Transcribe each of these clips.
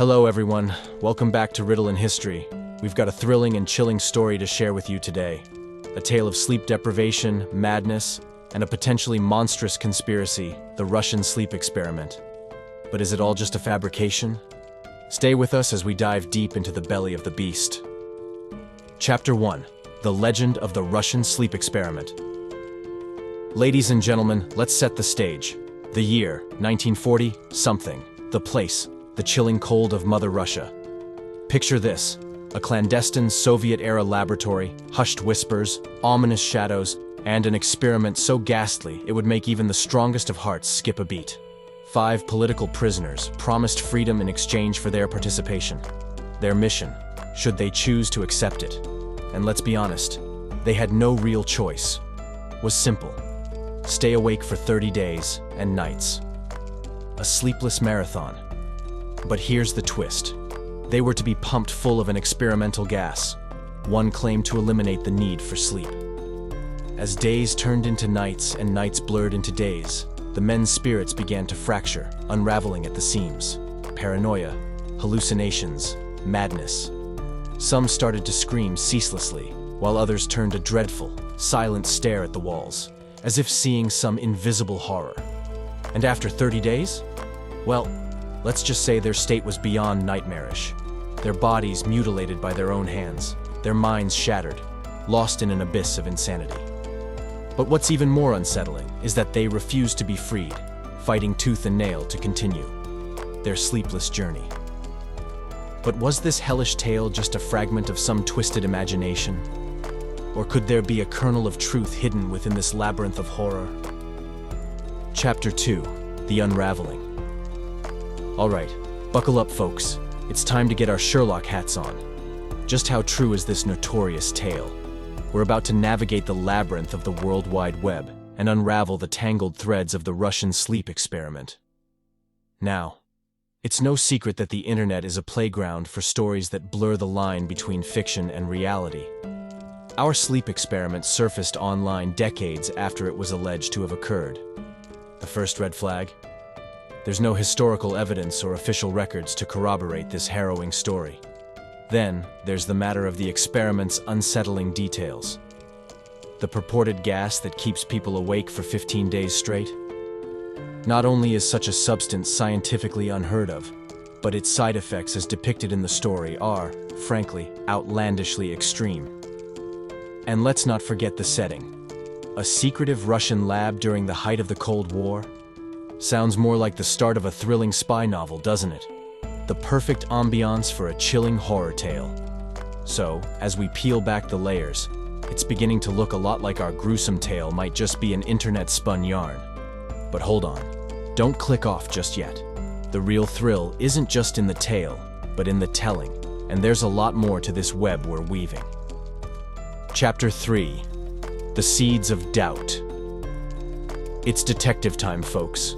Hello everyone, welcome back to Riddle in History. We've got a thrilling and chilling story to share with you today. A tale of sleep deprivation, madness, and a potentially monstrous conspiracy, the Russian sleep experiment. But is it all just a fabrication? Stay with us as we dive deep into the belly of the beast. Chapter 1. The Legend of the Russian Sleep Experiment. Ladies and gentlemen, let's set the stage. The year, 1940-something. The place, the chilling cold of Mother Russia. Picture this, a clandestine Soviet-era laboratory, hushed whispers, ominous shadows, and an experiment so ghastly it would make even the strongest of hearts skip a beat. 5 political prisoners promised freedom in exchange for their participation. Their mission, should they choose to accept it, and let's be honest, they had no real choice, was simple. Stay awake for 30 days and nights. A sleepless marathon. But here's the twist. They were to be pumped full of an experimental gas. One claimed to eliminate the need for sleep. As days turned into nights and nights blurred into days, the men's spirits began to fracture, unraveling at the seams. Paranoia, hallucinations, madness. Some started to scream ceaselessly, while others turned a dreadful, silent stare at the walls, as if seeing some invisible horror. And after 30 days? Well, let's just say their state was beyond nightmarish. Their bodies mutilated by their own hands, their minds shattered, lost in an abyss of insanity. But what's even more unsettling is that they refused to be freed, fighting tooth and nail to continue their sleepless journey. But was this hellish tale just a fragment of some twisted imagination? Or could there be a kernel of truth hidden within this labyrinth of horror? Chapter 2. The Unraveling. Alright, buckle up folks. It's time to get our Sherlock hats on. Just how true is this notorious tale? We're about to navigate the labyrinth of the World Wide Web and unravel the tangled threads of the Russian sleep experiment. Now, it's no secret that the internet is a playground for stories that blur the line between fiction and reality. Our sleep experiment surfaced online decades after it was alleged to have occurred. The first red flag? There's no historical evidence or official records to corroborate this harrowing story. Then, there's the matter of the experiment's unsettling details. The purported gas that keeps people awake for 15 days straight. Not only is such a substance scientifically unheard of, but its side effects as depicted in the story are, frankly, outlandishly extreme. And let's not forget the setting. A secretive Russian lab during the height of the Cold War? Sounds more like the start of a thrilling spy novel, doesn't it? The perfect ambiance for a chilling horror tale. So, as we peel back the layers, it's beginning to look a lot like our gruesome tale might just be an internet-spun yarn. But hold on, don't click off just yet. The real thrill isn't just in the tale, but in the telling, and there's a lot more to this web we're weaving. Chapter 3. The Seeds of Doubt. It's detective time, folks.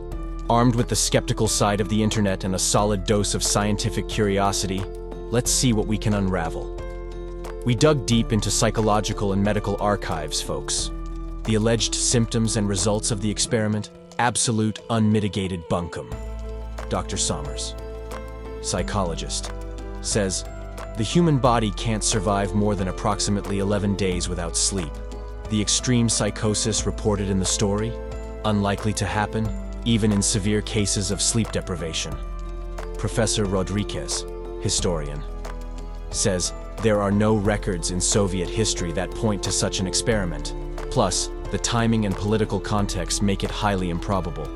Armed with the skeptical side of the internet and a solid dose of scientific curiosity, let's see what we can unravel. We dug deep into psychological and medical archives, folks. The alleged symptoms and results of the experiment, absolute unmitigated bunkum. Dr. Sommers, psychologist, says, the human body can't survive more than approximately 11 days without sleep. The extreme psychosis reported in the story, unlikely to happen, even in severe cases of sleep deprivation. Professor Rodriguez, historian, says there are no records in Soviet history that point to such an experiment. Plus, the timing and political context make it highly improbable.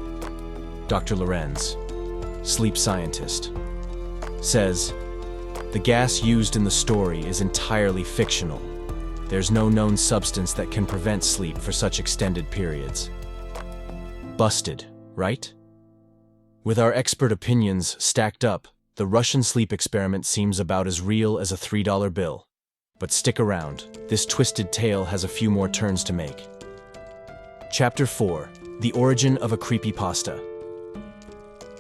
Dr. Lorenz, sleep scientist, says the gas used in the story is entirely fictional. There's no known substance that can prevent sleep for such extended periods. Busted, right? With our expert opinions stacked up, the Russian sleep experiment seems about as real as a $3 bill. But stick around, this twisted tale has a few more turns to make. Chapter 4. The Origin of a Creepypasta.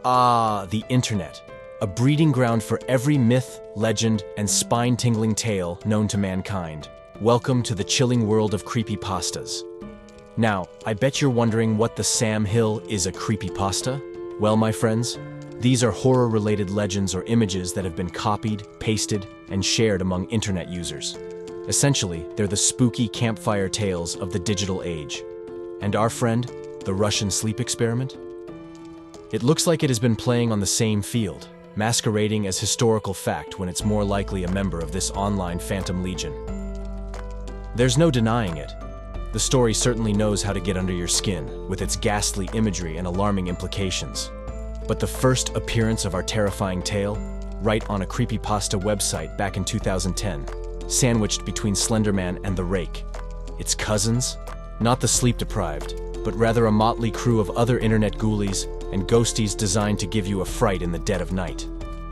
Ah, the internet. A breeding ground for every myth, legend, and spine-tingling tale known to mankind. Welcome to the chilling world of creepypastas. Now, I bet you're wondering what the Sam Hill is a creepypasta? Well, my friends, These are horror-related legends or images that have been copied, pasted, and shared among internet users. Essentially, they're the spooky campfire tales of the digital age. And our friend, the Russian sleep experiment? It looks like it has been playing on the same field, masquerading as historical fact when it's more likely a member of this online phantom legion. There's no denying it. The story certainly knows how to get under your skin, with its ghastly imagery and alarming implications. But the first appearance of our terrifying tale, right on a creepypasta website back in 2010, sandwiched between Slenderman and the Rake. Its cousins? Not the sleep-deprived, but rather a motley crew of other internet ghoulies and ghosties designed to give you a fright in the dead of night.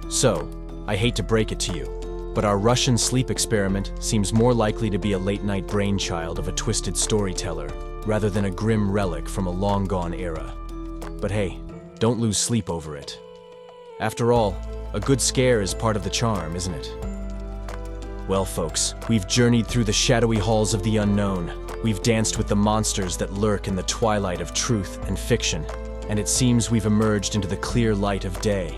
So, I hate to break it to you, but our Russian sleep experiment seems more likely to be a late-night brainchild of a twisted storyteller, rather than a grim relic from a long-gone era. But hey, don't lose sleep over it. After all, a good scare is part of the charm, isn't it? Well, folks, we've journeyed through the shadowy halls of the unknown. We've danced with the monsters that lurk in the twilight of truth and fiction, and it seems we've emerged into the clear light of day.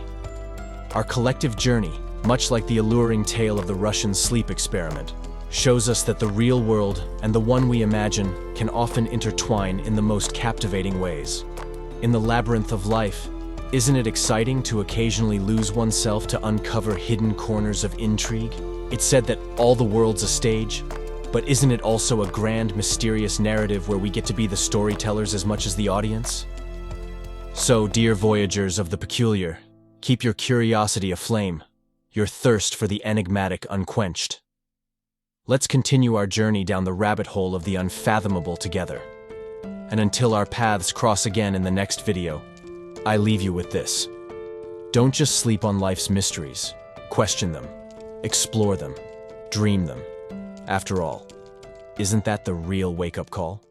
Our collective journey, much like the alluring tale of the Russian sleep experiment, shows us that the real world and the one we imagine can often intertwine in the most captivating ways. In the labyrinth of life, isn't it exciting to occasionally lose oneself to uncover hidden corners of intrigue? It's said that all the world's a stage, but isn't it also a grand, mysterious narrative where we get to be the storytellers as much as the audience? So, dear voyagers of the peculiar, keep your curiosity aflame, your thirst for the enigmatic unquenched. Let's continue our journey down the rabbit hole of the unfathomable together. And until our paths cross again in the next video, I leave you with this. Don't just sleep on life's mysteries. Question them, explore them, dream them. After all, isn't that the real wake-up call?